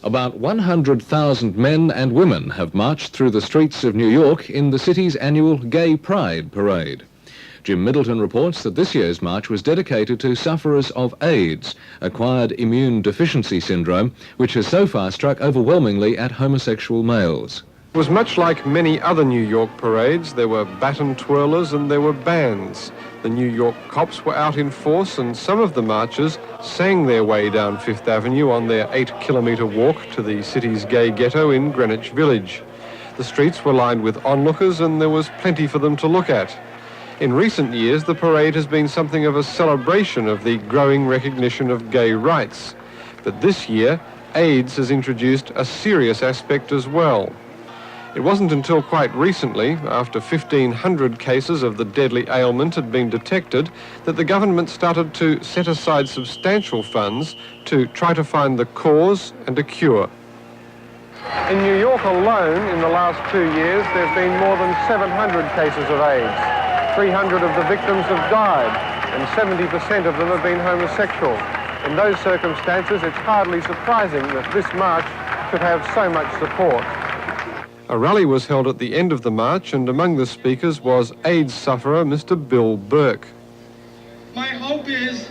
About 100,000 men and women have marched through the streets of New York in the city's annual Gay Pride Parade. Jim Middleton reports that this year's march was dedicated to sufferers of AIDS, acquired immune deficiency syndrome, which has so far struck overwhelmingly at homosexual males. It was much like many other New York parades. There were baton twirlers and there were bands. The New York cops were out in force, and some of the marchers sang their way down Fifth Avenue on their 8-kilometre walk to the city's gay ghetto in Greenwich Village. The streets were lined with onlookers and there was plenty for them to look at. In recent years, the parade has been something of a celebration of the growing recognition of gay rights. But this year, AIDS has introduced a serious aspect as well. It wasn't until quite recently, after 1,500 cases of the deadly ailment had been detected, that the government started to set aside substantial funds to try to find the cause and a cure. In New York alone, in the last 2 years, there have been more than 700 cases of AIDS. 300 of the victims have died, and 70% of them have been homosexual. In those circumstances, it's hardly surprising that this march could have so much support. A rally was held at the end of the march, and among the speakers was AIDS sufferer Mr. Bill Burke. My hope is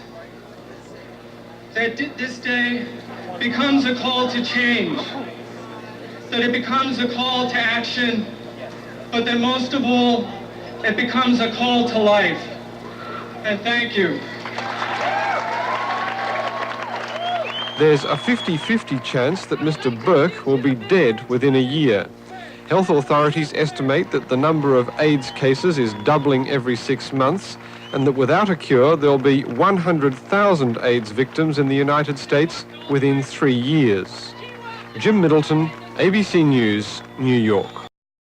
that this day becomes a call to change, that it becomes a call to action, but that most of all, it becomes a call to life. And thank you. There's a 50-50 chance that Mr. Burke will be dead within a year. Health authorities estimate that the number of AIDS cases is doubling every 6 months, and that without a cure, there'll be 100,000 AIDS victims in the United States within 3 years. Jim Middleton, ABC News, New York.